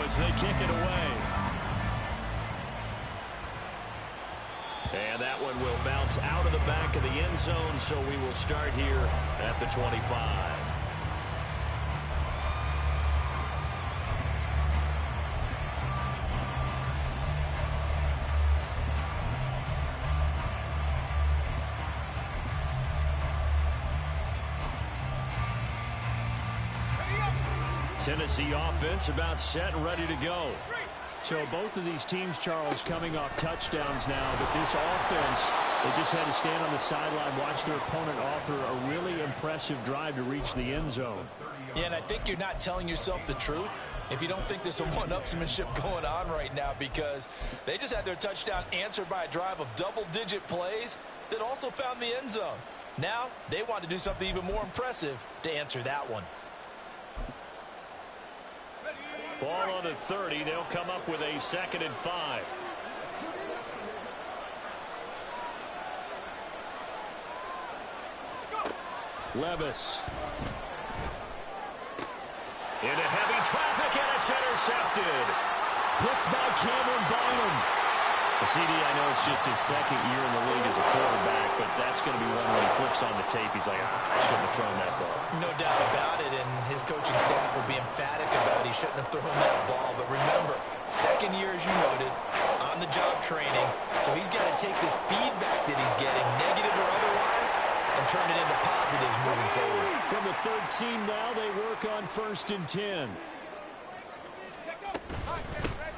as they kick it away. And that one will bounce out of the back of the end zone, so we will start here at the 25. Tennessee offense about set and ready to go. So both of these teams, Charles, coming off touchdowns now, but this offense, they just had to stand on the sideline, watch their opponent author a really impressive drive to reach the end zone. Yeah, and I think you're not telling yourself the truth if you don't think there's some one-upsmanship going on right now, because they just had their touchdown answered by a drive of double-digit plays that also found the end zone. Now they want to do something even more impressive to answer that one. Ball on the 30. They'll come up with a 2nd and 5. Levis. Into heavy traffic, and it's intercepted. Picked by Cameron Bynum. CD, I know it's just his 2nd year in the league as a quarterback, but that's going to be one when he flips on the tape. He's like, I shouldn't have thrown that ball. No doubt about it, and his coaching staff will be emphatic about he shouldn't have thrown that ball. But remember, 2nd year, as you noted, on-the-job training. So he's got to take this feedback that he's getting, negative or otherwise, and turn it into positives moving forward. From the 13 now, they work on 1st and 10.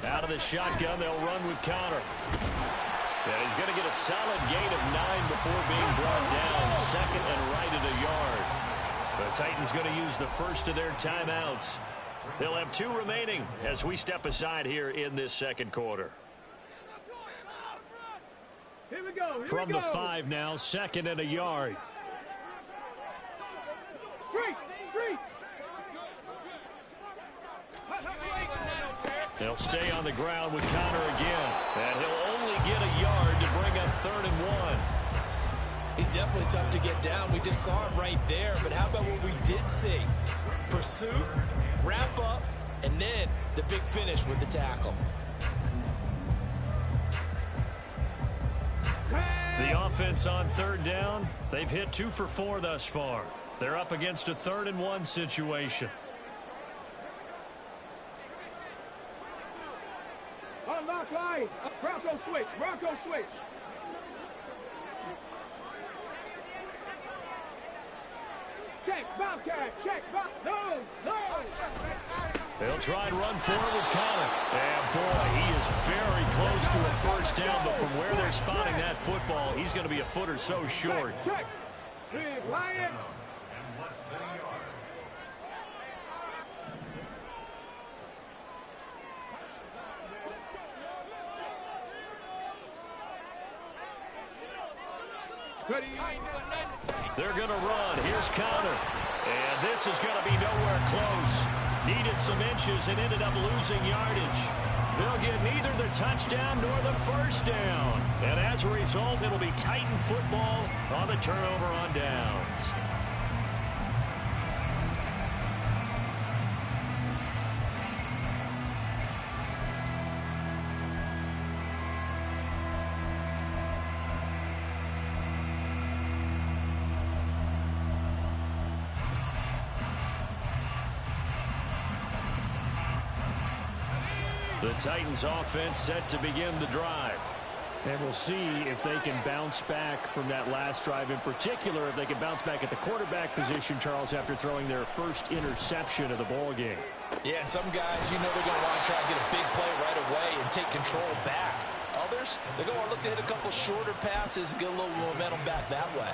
Out of the shotgun, they'll run with Connor. And he's going to get a solid gain of 9 before being brought down. 2nd and right at a yard. The Titans going to use the first of their timeouts. They'll have 2 remaining as we step aside here in this 2nd quarter. Here we go. From the 5 now, 2nd and a yard. Street. They'll stay on the ground with Connor again. And he'll only get a yard to bring up 3rd and 1. He's definitely tough to get down. We just saw it right there. But how about what we did see? Pursuit, wrap up, and then the big finish with the tackle. The offense on 3rd down, they've hit 2 for 4 thus far. They're up against a 3rd and 1 situation. Unlock line. Bronco switch. Check, Bobcat. No. They'll try and run forward with Connor. And boy, he is very close to a 1st down, but from where they're spotting that football, he's going to be a foot or so short. Check. Big Lion. They're going to run. Here's Connor. And this is going to be nowhere close. Needed some inches and ended up losing yardage. They'll get neither the touchdown nor the 1st down. And as a result, it'll be Titan football on the turnover on downs. The Titans offense set to begin the drive. And we'll see if they can bounce back from that last drive. In particular, if they can bounce back at the quarterback position, Charles, after throwing their 1st interception of the ball game. Yeah, and some guys, you know they're going to want to try and get a big play right away and take control back. Others, they're going to look to hit a couple shorter passes and get a little momentum back that way.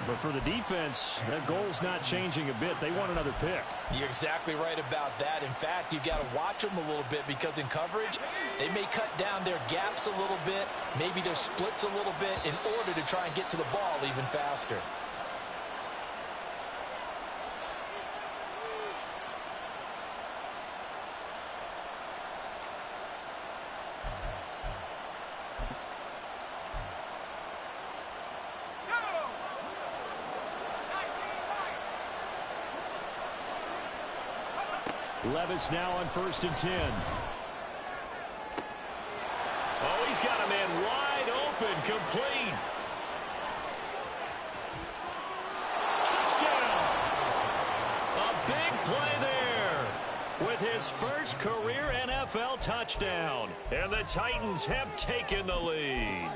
But for the defense, that goal's not changing a bit. They want another pick. You're exactly right about that. In fact, you got to watch them a little bit, because in coverage, they may cut down their gaps a little bit, maybe their splits a little bit, in order to try and get to the ball even faster. Levis now on 1st and 10. Oh, he's got a man wide open, complete. Touchdown! A big play there with his first career NFL touchdown. And the Titans have taken the lead.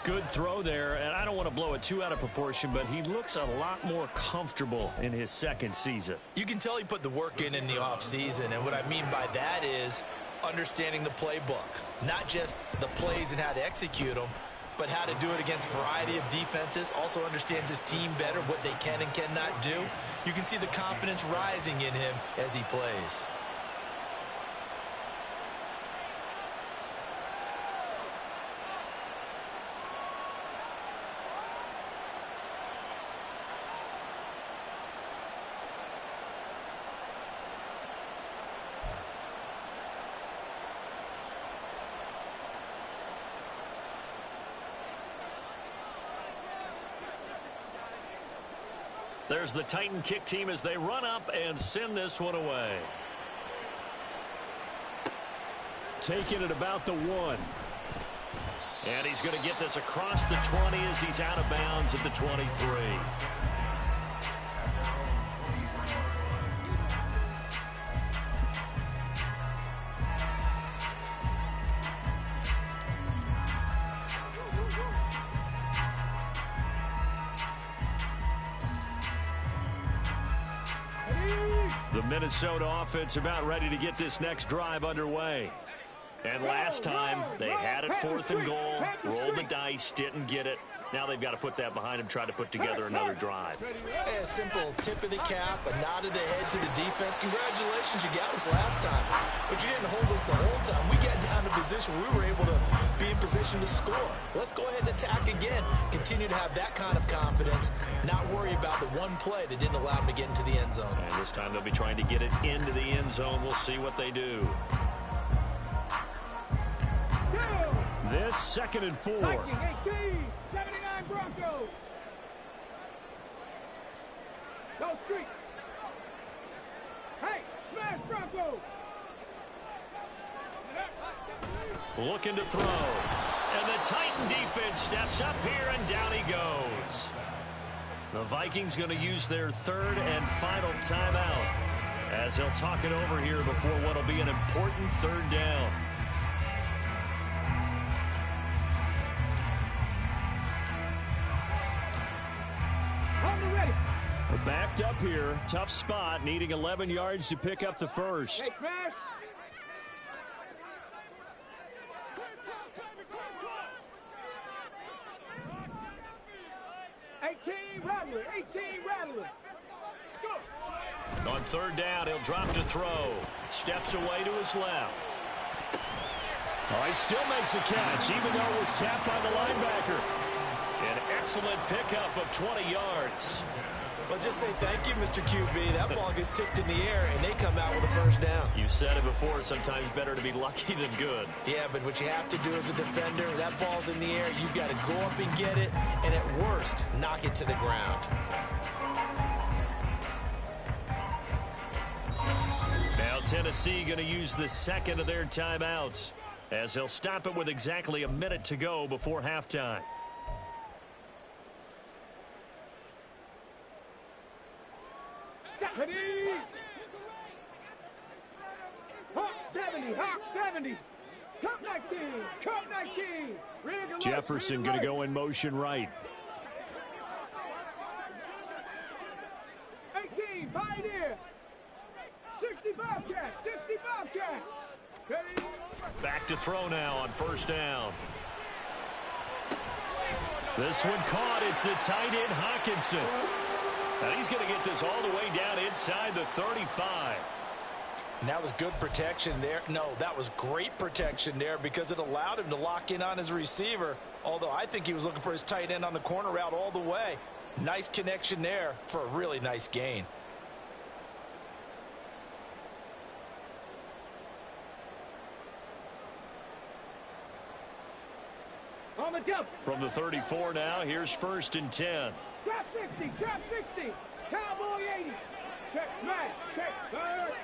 Good throw there, and I don't want to blow it too out of proportion, but he looks a lot more comfortable in his second season. You can tell he put the work in the offseason, and what I mean by that is understanding the playbook. Not just the plays and how to execute them, but how to do it against a variety of defenses. Also understands his team better, what they can and cannot do. You can see the confidence rising in him as he plays. There's the Titan kick team as they run up and send this one away. Taking it about the 1. And he's going to get this across the 20 as he's out of bounds at the 23. The Minnesota offense about ready to get this next drive underway. And last time, they had it 4th and goal, rolled the dice, didn't get it. Now they've got to put that behind them, try to put together another drive. A simple tip of the cap, a nod of the head to the defense. Congratulations, you got us last time. But you didn't hold us the whole time. We got down to position where we were able to be in position to score. Let's go ahead and attack again. Continue to have that kind of confidence. Not worry about the one play that didn't allow them to get into the end zone. And this time they'll be trying to get it into the end zone. We'll see what they do. This 2nd and 4. Viking 18, 79 Broncos. Go street. Hey, smash Broncos. Looking to throw. And the Titan defense steps up here, and down he goes. The Vikings going to use their 3rd and final timeout as they'll talk it over here before what will be an important 3rd down. We're backed up here. Tough spot, needing 11 yards to pick up the first. Hey, smash. Rattler, 18 Rattler. Go. On 3rd down, he'll drop to throw. Steps away to his left. Oh, he still makes a catch, even though it was tapped by the linebacker. An excellent pickup of 20 yards. Well, just say thank you, Mr. QB. That ball gets tipped in the air, and they come out with a 1st down. You've said it before, sometimes better to be lucky than good. Yeah, but what you have to do as a defender, that ball's in the air, you've got to go up and get it, and at worst, knock it to the ground. Now Tennessee going to use the 2nd of their timeouts as they'll stop it with exactly a minute to go before halftime. Hawk 70, Hawk 70. Cup 19, Cup 19. Jefferson going to go in motion right. 18, Pioneer. 60 Bobcat, 60 Bobcat. Back to throw now on 1st down. This one caught. It's the tight end Hockenson. And he's going to get this all the way down inside the 35. And that was good protection there. No, that was great protection there because it allowed him to lock in on his receiver. Although I think he was looking for his tight end on the corner route all the way. Nice connection there for a really nice gain. On the jump. From the 34 now, here's 1st and 10. Trap 60, trap 60. Cowboy 80. Check, smash, check, third.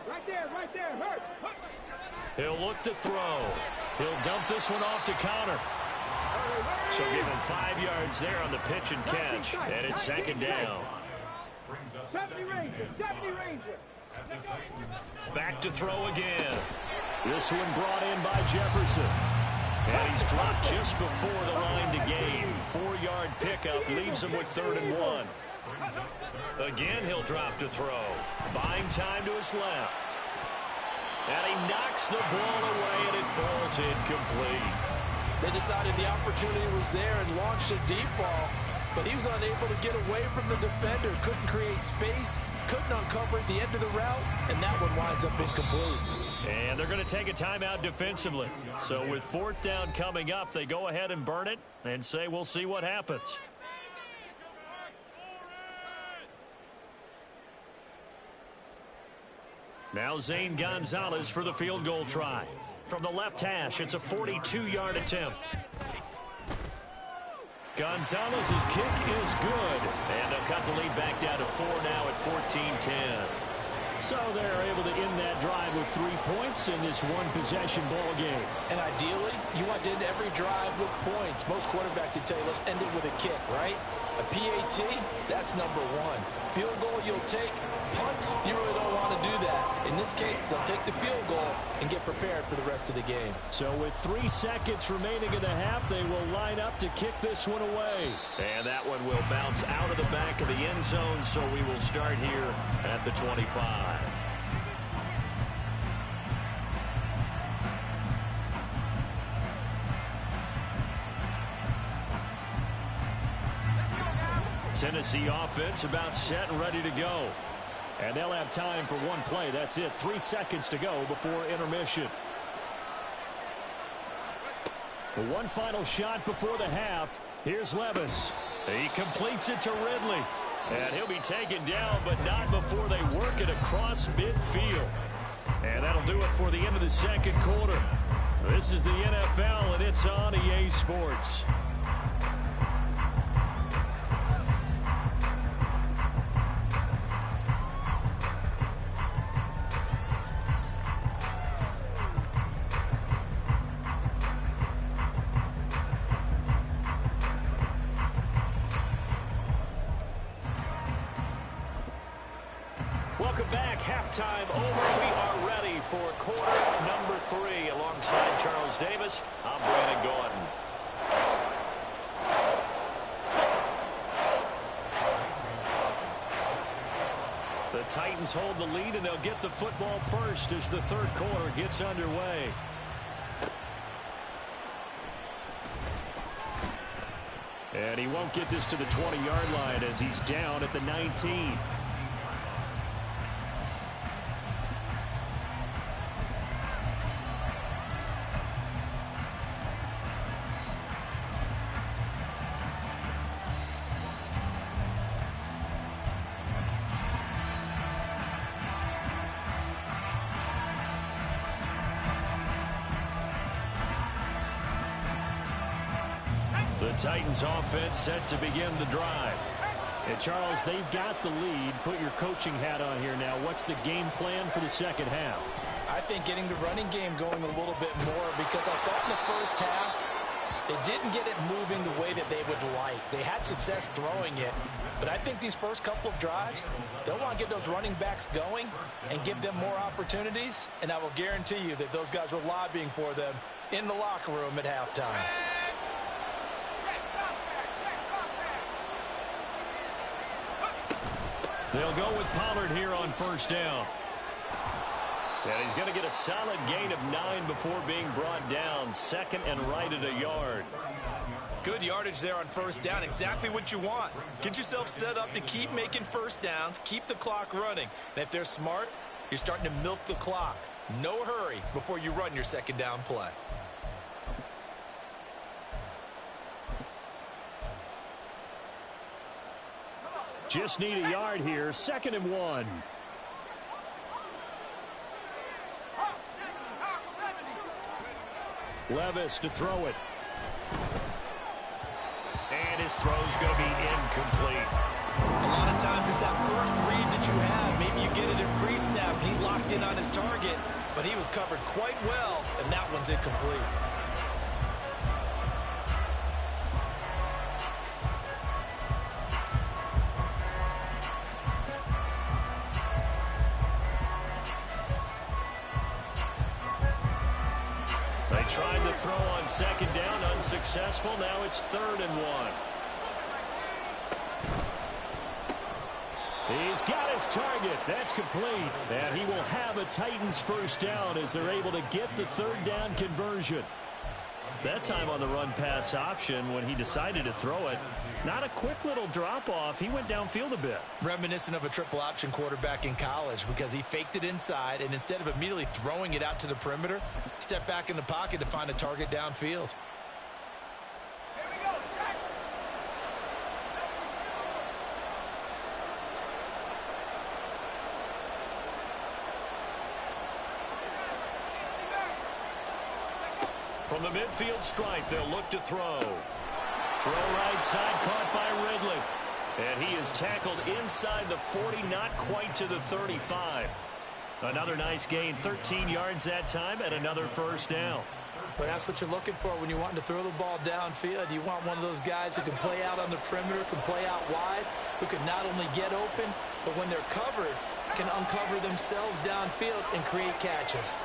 Right Right there. Hurt. He'll look to throw. He'll dump this one off to Connor. So give him 5 yards there on the pitch and catch. And it's second down. 70 Rangers. 70 Rangers. Back to throw again. This one brought in by Jefferson. And he's dropped just before the line to gain. 4-yard pickup leaves him with 3rd and 1. Again, he'll drop to throw. Buying time to his left. And he knocks the ball away, and it falls incomplete. They decided the opportunity was there and launched a deep ball, but he was unable to get away from the defender, couldn't create space, couldn't uncover at the end of the route, and that one winds up incomplete. And they're going to take a timeout defensively. So with 4th down coming up, they go ahead and burn it and say we'll see what happens. Now Zane Gonzalez for the field goal try. From the left hash, it's a 42-yard attempt. Gonzalez's kick is good. And they'll cut the lead back down to 4 now at 14-10. So they're able to end that drive with 3 points in this one-possession ball game. And ideally, you want to end every drive with points. Most quarterbacks would tell you, let's end it with a kick, right? A PAT, that's number 1. Field goal you'll take. Punts, you really don't want to do that. In this case, they'll take the field goal and get prepared for the rest of the game. So with 3 seconds remaining in the half, they will line up to kick this one away. And that one will bounce out of the back of the end zone, so we will start here at the 25. Tennessee offense about set and ready to go. And they'll have time for one play. That's it. 3 seconds to go before intermission. One final shot before the half. Here's Levis. He completes it to Ridley. And he'll be taken down, but not before they work it across midfield. And that'll do it for the end of the second quarter. This is the NFL, and it's on EA Sports. Welcome back. Halftime over. We are ready for quarter number 3. Alongside Charles Davis, I'm Brandon Gordon. The Titans hold the lead, and they'll get the football first as the 3rd quarter gets underway. And he won't get this to the 20-yard line as he's down at the 19. The Titans offense set to begin the drive. And Charles, they've got the lead. Put your coaching hat on here now. What's the game plan for the second half? I think getting the running game going a little bit more, because I thought in the first half they didn't get it moving the way that they would like. They had success throwing it, but I think these first couple of drives, they'll want to get those running backs going and give them more opportunities, and I will guarantee you that those guys were lobbying for them in the locker room at halftime. They'll go with Pollard here on first down. And he's going to get a solid gain of 9 before being brought down. 2nd and right at a yard. Good yardage there on first down. Exactly what you want. Get yourself set up to keep making first downs, keep the clock running. And if they're smart, you're starting to milk the clock. No hurry before you run your second down play. Just need a yard here. 2nd and 1. Levis to throw it. And his throw's going to be incomplete. A lot of times it's that first read that you have. Maybe you get it in pre-snap, and he locked in on his target, but he was covered quite well, and that one's incomplete. They tried to throw on second down, unsuccessful. Now it's 3rd and 1. He's got his target. That's complete. And he will have a Titans first down as they're able to get the 3rd down conversion. That time on the run pass option when he decided to throw it. Not a quick little drop off. He went downfield a bit. Reminiscent of a triple option quarterback in college because he faked it inside and instead of immediately throwing it out to the perimeter, stepped back in the pocket to find a target downfield. From the midfield stripe, they'll look to throw. Throw right side, caught by Ridley. And he is tackled inside the 40, not quite to the 35. Another nice gain, 13 yards that time, and another first down. But that's what you're looking for when you want to throw the ball downfield. You want one of those guys who can play out on the perimeter, can play out wide, who can not only get open, but when they're covered, can uncover themselves downfield and create catches.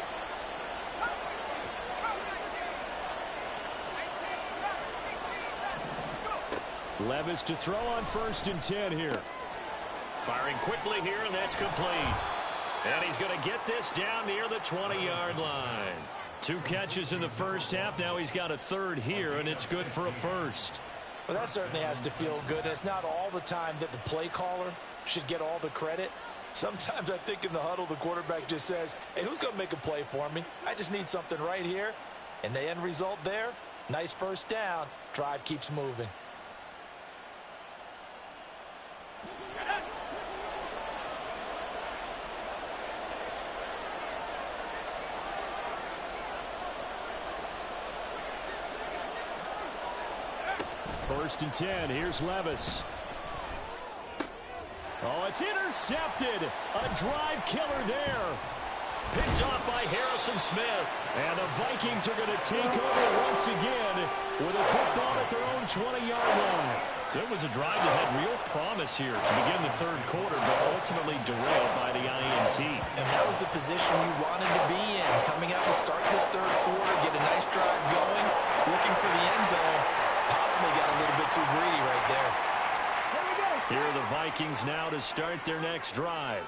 Levis to throw on 1st and 10 here. Firing quickly here, and that's complete. And he's going to get this down near the 20-yard line. 2 catches in the first half. Now he's got a 3rd here, and it's good for a first. Well, that certainly has to feel good. It's not all the time that the play caller should get all the credit. Sometimes I think in the huddle, the quarterback just says, hey, who's going to make a play for me? I just need something right here. And the end result there, nice first down. Drive keeps moving. First and 10. Here's Levis. Oh, it's intercepted. A drive killer there. Picked off by Harrison Smith. And the Vikings are going to take over once again with a football at their own 20-yard line. So it was a drive that had real promise here to begin the 3rd quarter, but ultimately derailed by the INT. And that was the position you wanted to be in. Coming out to start this 3rd quarter, get a nice drive going, looking for the end zone. Possibly got a little bit too greedy right there. Here are the Vikings now to start their next drive.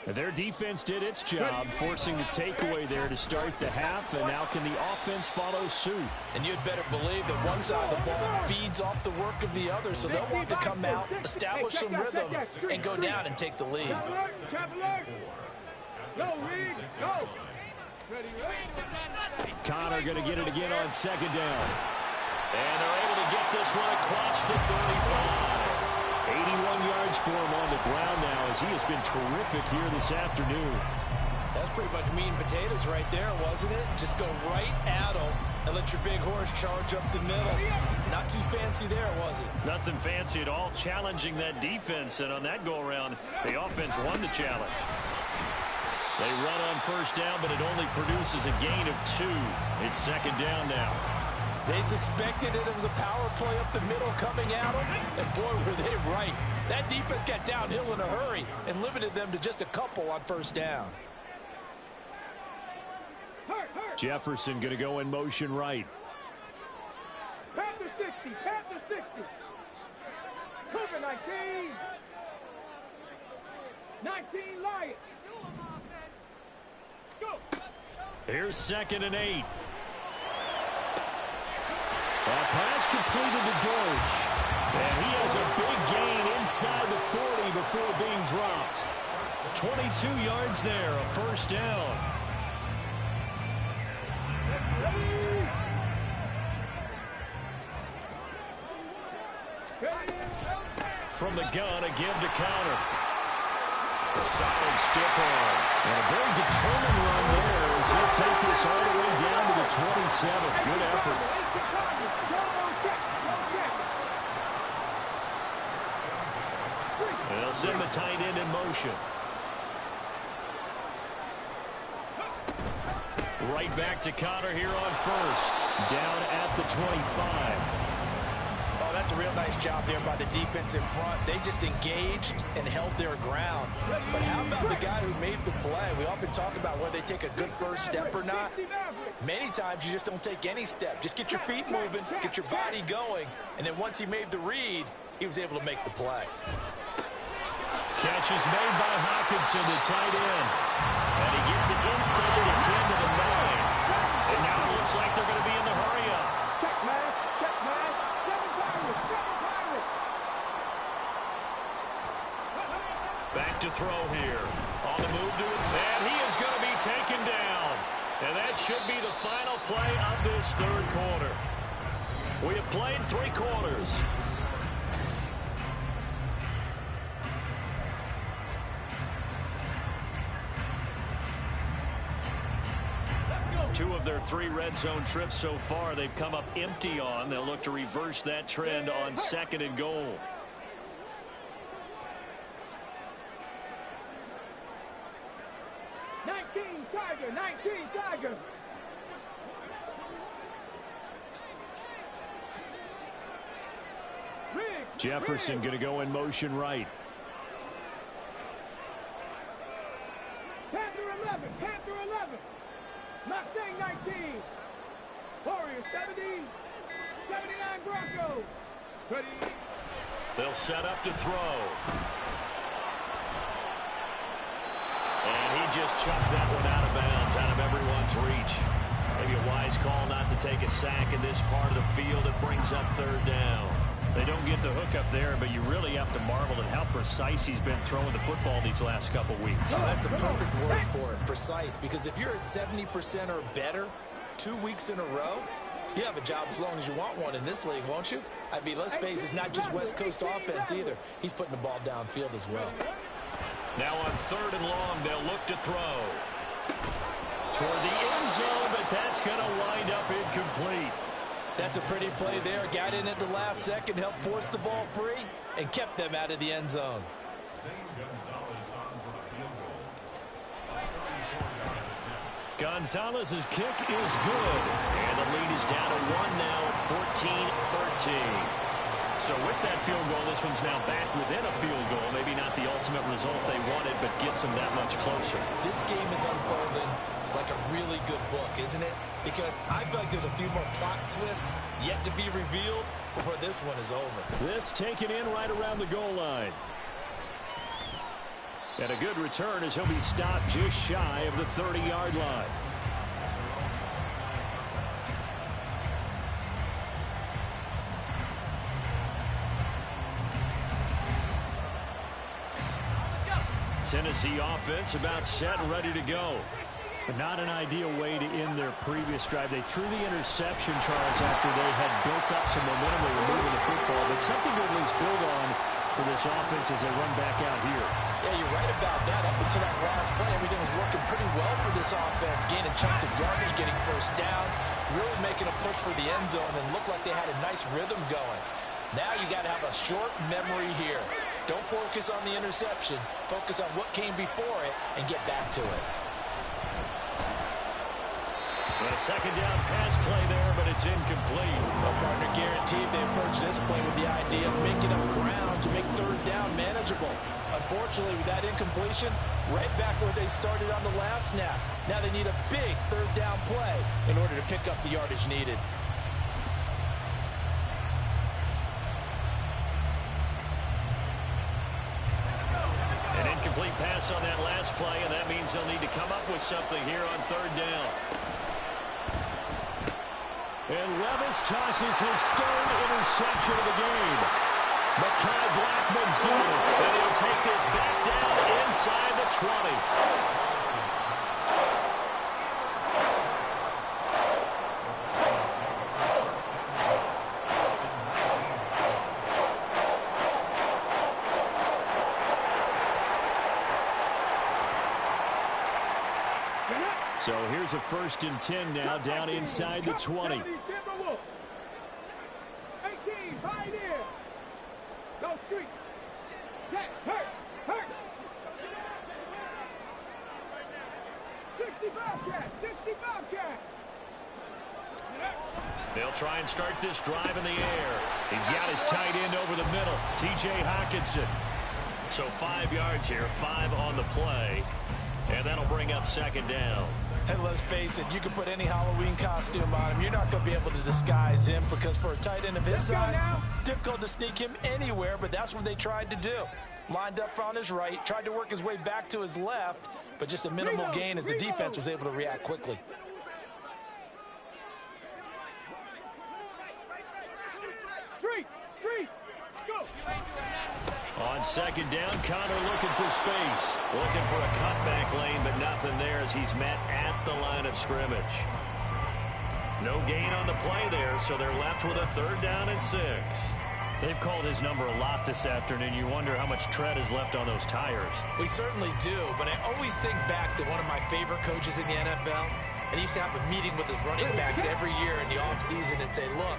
Their defense did its job, forcing the takeaway there to start the half, and now can the offense follow suit? And you'd better believe that one side of the ball feeds off the work of the other, so they'll want to come out, establish some rhythm, and go down and take the lead. Connor going to get it again on 2nd down. And they're able to get this one across the 35. 81 yards for him on the ground now as he has been terrific here this afternoon. That's pretty much meat and potatoes right there, wasn't it? Just go right at them and let your big horse charge up the middle. Not too fancy there, was it? Nothing fancy at all, challenging that defense, and on that go-around, the offense won the challenge. They run on first down, but it only produces a gain of 2. It's 2nd down now. They suspected it was a power play up the middle coming at them, and boy, were they right. That defense got downhill in a hurry and limited them to just a couple on first down. Jefferson going to go in motion right. Panther 60, Panther 60. Cover 19. 19 Lions. Go. Here's 2nd and 8. A pass completed to Dortch. And he has a big gain inside the 40 before being dropped. 22 yards there, a first down. From the gun, a give to counter. A solid stiff arm. And a very determined run there as he'll take this all the way down to the 27. Good effort. They'll send the tight end in motion. Right back to Connor here on first. Down at the 25. Oh, that's a real nice job there by the defense in front. They just engaged and held their ground. But how about the guy who made the play? We often talk about whether they take a good first step or not. Many times you just don't take any step. Just get your feet moving, get your body going, and then once he made the read, he was able to make the play. Catch is made by Hockenson, the tight end. And he gets it inside the 10 to the 9. And now it looks like they're going to be in the hurry-up. Check, man. Check, man. Back to throw here. On the move to it. And he is going to be taken down. And that should be the final play of this third quarter. We have played 3 quarters. Two of their 3 red zone trips so far they've come up empty on. They'll look to reverse that trend on 2nd and goal. Tiger, 19 Tiger. Jefferson going to go in motion right. Panther 11, Panther 11. Mustang 19. Warriors 70, 79 Broncos. Ready. They'll set up to throw. And he just chucked that one out of bounds, out of everyone's reach. Maybe a wise call not to take a sack in this part of the field. It brings up 3rd down. They don't get the hook up there, but you really have to marvel at how precise he's been throwing the football these last couple weeks. Oh, that's the perfect word for it, precise. Because if you're at 70% or better 2 weeks in a row, you have a job as long as you want one in this league, won't you? I mean, let's face it, it's not just West Coast offense either. He's putting the ball downfield as well. Now on 3rd and long, they'll look to throw. Toward the end zone, but that's going to wind up incomplete. That's a pretty play there. Got in at the last second, helped force the ball free, and kept them out of the end zone. Gonzalez's kick is good. And the lead is down to 1 now, 14-13. So with that field goal, this one's now back within a field goal. Maybe not the ultimate result they wanted, but gets them that much closer. This game is unfolding like a really good book, isn't it? Because I feel like there's a few more plot twists yet to be revealed before this one is over. This taken in right around the goal line. And a good return as he'll be stopped just shy of the 30-yard line. Tennessee offense about set and ready to go. But not an ideal way to end their previous drive. They threw the interception, Charles, after they had built up some momentum. They were moving the football, but something to at least build on for this offense as they run back out here. Yeah, you're right about that. Up until that last play, everything was working pretty well for this offense. Gaining chunks of yardage, getting first downs, really making a push for the end zone, and looked like they had a nice rhythm going. Now you got to have a short memory here. Don't focus on the interception. Focus on what came before it and get back to it. A 2nd down pass play there, but it's incomplete. Well, partner, guaranteed they approach this play with the idea of making up ground to make 3rd down manageable. Unfortunately, with that incompletion, right back where they started on the last snap. Now they need a big 3rd down play in order to pick up the yardage needed. An incomplete pass on that last play, and that means they'll need to come up with something here on 3rd down. And Levis tosses his 3rd interception of the game. Mekhi Blackmon's got it, and he'll take this back down inside the 20. So here's a 1st and 10 now, down inside the 20. 18, Pioneer. Go street. Check, hurt. 60 Bobcat! 60 Bobcat! They'll try and start this drive in the air. He's got his tight end over the middle, T.J. Hockenson. So 5 yards here, 5 on the play. And that'll bring up second down. And let's face it, you can put any Halloween costume on him. You're not going to be able to disguise him because for a tight end of his size, difficult to sneak him anywhere, but that's what they tried to do. Lined up on his right, tried to work his way back to his left, but just a minimal gain as the defense was able to react quickly. Go! On second down, Connor looking for space. Looking for a cutback lane, but nothing there as he's met at the line of scrimmage. No gain on the play there, so they're left with a 3rd down and 6. They've called his number a lot this afternoon. You wonder how much tread is left on those tires. We certainly do, but I always think back to one of my favorite coaches in the NFL, and he used to have a meeting with his running backs every year in the offseason and say, look,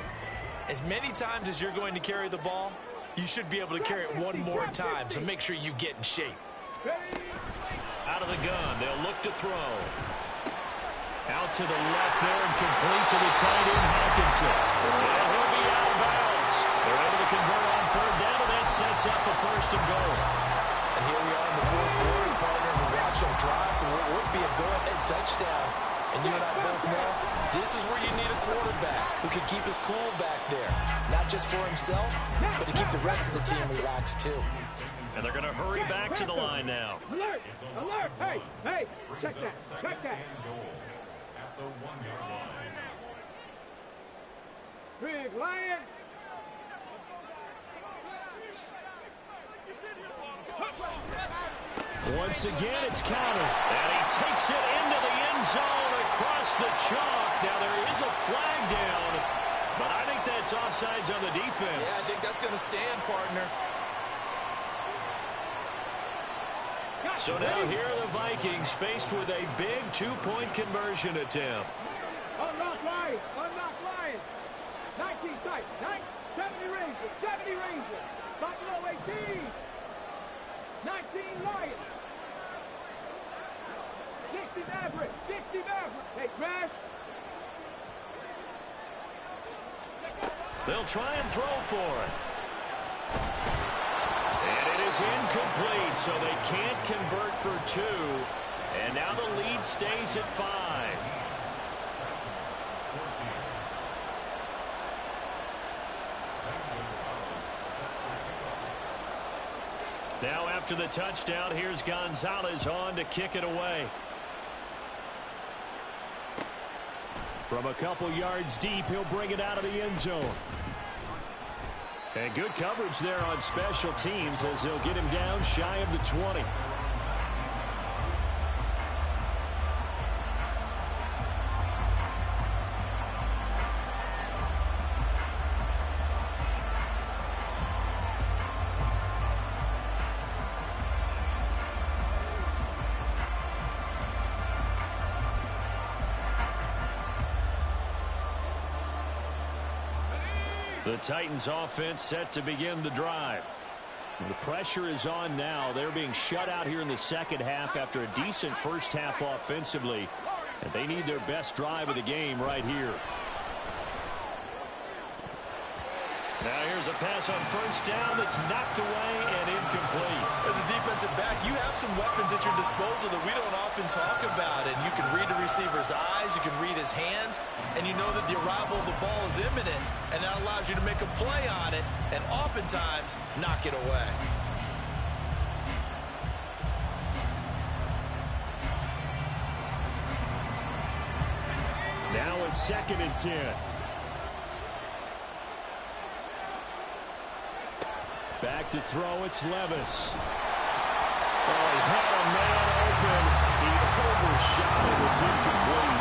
as many times as you're going to carry the ball, you should be able to carry it one more time, so make sure you get in shape. Out of the gun, they'll look to throw. Out to the left there and complete to the tight end, Hockenson. And he'll be out of bounds. They're able to convert on 3rd down, and that sets up a 1st and goal. And here we are in the 4th quarter, partner, and we watch them drive for what would be a go-ahead touchdown. And you and I both know this is where you need a quarterback who can keep his cool back there. Not just for himself, but to keep the rest of the team relaxed too. And they're going to hurry back to the line now. Alert! Alert! Hey! Hey! Check that! Check that! Big Lion! Once again, it's counter. And he takes it into the end zone across the chalk. Now, there is a flag down, but I think that's offsides on the defense. Yeah, I think that's going to stand, partner. So now here are the Vikings faced with a big 2-point conversion attempt. Unlock Lions! Unlock Lions! 19 tight! 70 Rangers! 70 Rangers! Buffalo 18! 19 Lions! 60 Maverick! 60 Maverick! Hey, Crash! They'll try and throw for it. And it is incomplete, so they can't convert for 2. And now the lead stays at 5. Now after the touchdown, here's Gonzalez on to kick it away. From a couple yards deep, he'll bring it out of the end zone. And good coverage there on special teams as he'll get him down shy of the 20. The Titans offense set to begin the drive. The pressure is on now. They're being shut out here in the second half after a decent first half offensively. And they need their best drive of the game right here. Now here's a pass on first down that's knocked away and incomplete. As a defensive back, you have some weapons at your disposal that we don't often talk about. And you can read the receiver's eyes, you can read his hands, and you know that the arrival of the ball is imminent, and that allows you to make a play on it and oftentimes knock it away. Now a 2nd and 10. Back to throw, it's Levis. Oh, he had a man open. He overshot it. It's incomplete.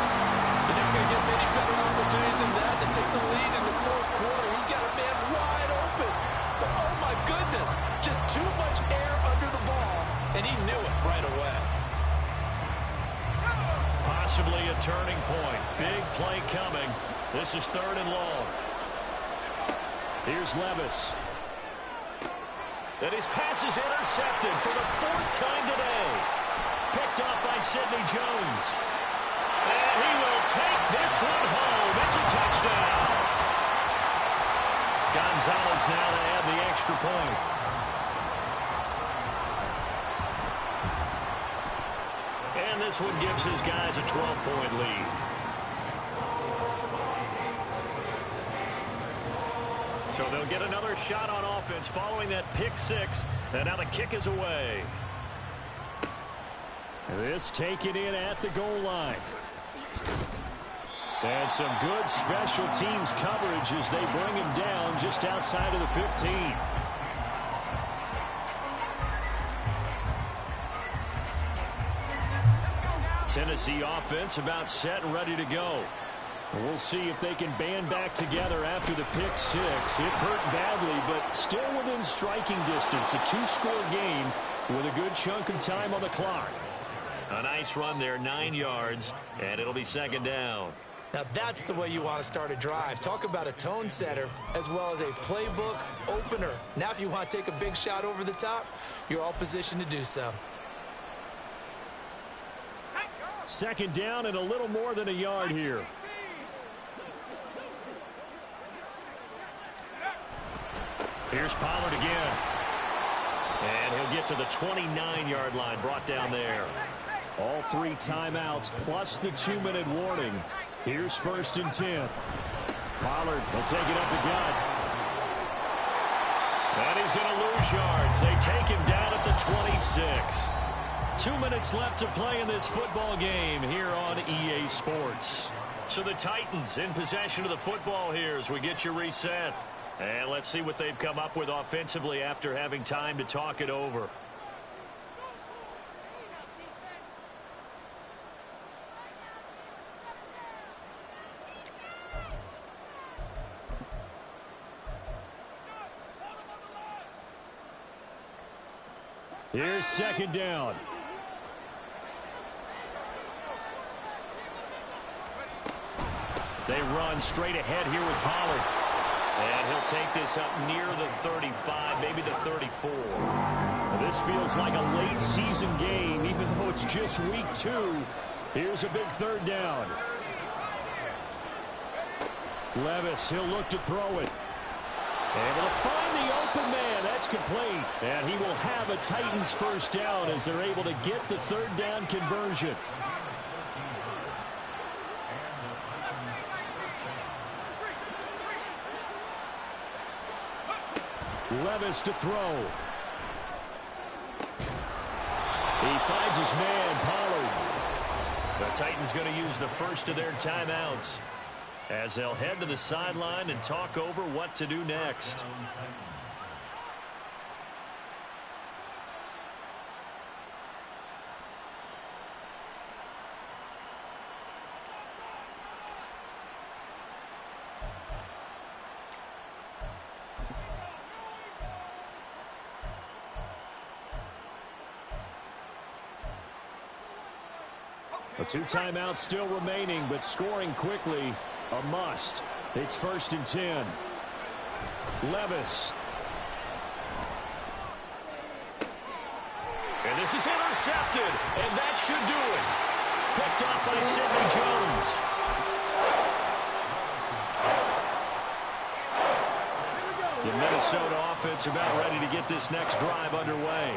You're not going to get many better opportunities than that to take the lead in the 4th quarter. He's got a man wide open. But, oh, my goodness, just too much air under the ball, and he knew it right away. Possibly a turning point. Big play coming. This is 3rd and long. Here's Levis. And his pass is intercepted for the 4th time today. Picked off by Sidney Jones. take this one home. It's a touchdown. Gonzalez now to add the extra point. And this one gives his guys a 12-point lead. So they'll get another shot on offense following that pick six. And now the kick is away. This taken in at the goal line. And some good special teams coverage as they bring him down just outside of the 15. Tennessee offense about set and ready to go. We'll see if they can band back together after the pick six. It hurt badly, but still within striking distance. A two-score game with a good chunk of time on the clock. A nice run there, 9 yards, and it'll be second down. Now that's the way you want to start a drive. Talk about a tone setter as well as a playbook opener. Now if you want to take a big shot over the top, you're all positioned to do so. Second down and a little more than a yard here. Here's Pollard again. And he'll get to the 29-yard line, brought down there. All 3 timeouts plus the 2-minute warning. Here's 1st and 10. Pollard will take it up the gut. And he's going to lose yards. They take him down at the 26. 2 minutes left to play in this football game here on EA Sports. So the Titans in possession of the football here as we get you reset. And let's see what they've come up with offensively after having time to talk it over. Here's second down. They run straight ahead here with Pollard. And he'll take this up near the 35, maybe the 34. This feels like a late season game, even though it's just week 2. Here's a big third down. Levis, he'll look to throw it. Able to find the open man. That's complete. And he will have a Titans first down as they're able to get the third down conversion. Levis to throw. He finds his man, Pollard. The Titans going to use the first of their timeouts as they'll head to the sideline and talk over what to do next. The 2 timeouts still remaining, but scoring quickly, a must. It's 1st and 10. Levis. And this is intercepted, and that should do it. Picked up by Sidney Jones. The Minnesota offense about ready to get this next drive underway.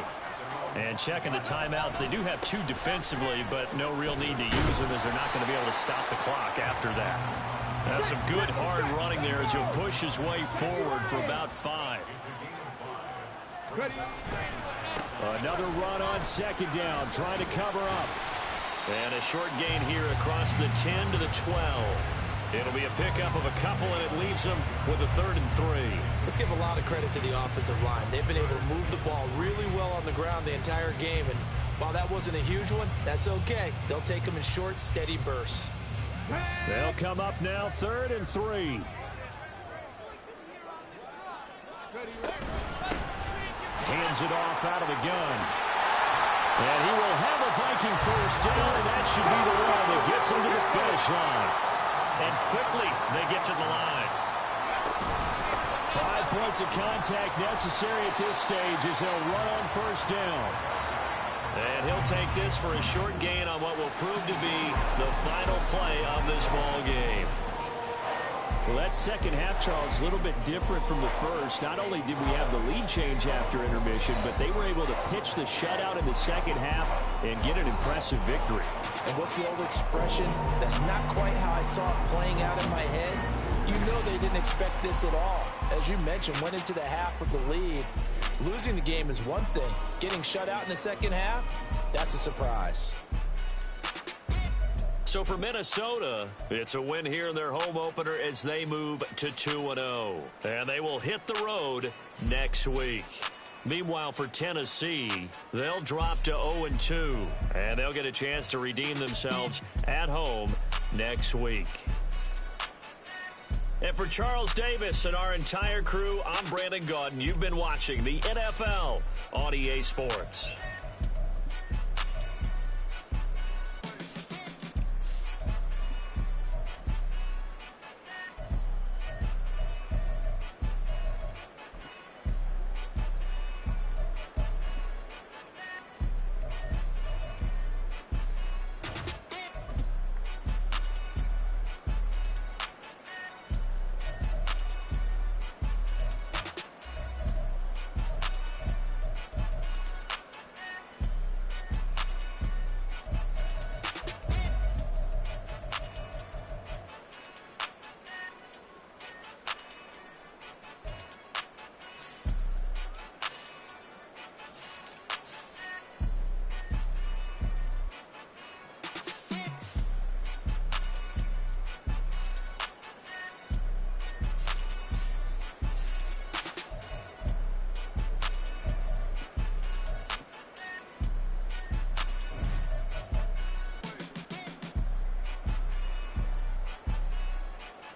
And checking the timeouts, they do have 2 defensively, but no real need to use them as they're not going to be able to stop the clock after that. That's some good hard running there as he'll push his way forward for about 5. Another run on second down, trying to cover up. And a short gain here across the 10 to the 12. It'll be a pickup of a couple, and it leaves them with a 3rd and 3. Let's give a lot of credit to the offensive line. They've been able to move the ball really well on the ground the entire game, and while that wasn't a huge one, that's okay. They'll take them in short, steady bursts. They'll come up now, 3rd and 3. Hands it off out of the gun. And he will have a Viking first down, and that should be the one that gets him to the finish line. And quickly, they get to the line. 5 points of contact necessary at this stage as they'll run on first down. And he'll take this for a short gain on what will prove to be the final play of this ball game. Well, that second half, Charles, a little bit different from the first. Not only did we have the lead change after intermission, but they were able to pitch the shutout in the second half and get an impressive victory. And what's the old expression? That's not quite how I saw it playing out in my head. You know they didn't expect this at all. As you mentioned, went into the half with the lead. Losing the game is one thing. Getting shut out in the second half, that's a surprise. So for Minnesota, it's a win here in their home opener as they move to 2-0. And they will hit the road next week. Meanwhile, for Tennessee, they'll drop to 0-2. And they'll get a chance to redeem themselves at home next week. And for Charles Davis and our entire crew, I'm Brandon Gaudin. You've been watching the NFL on EA Sports.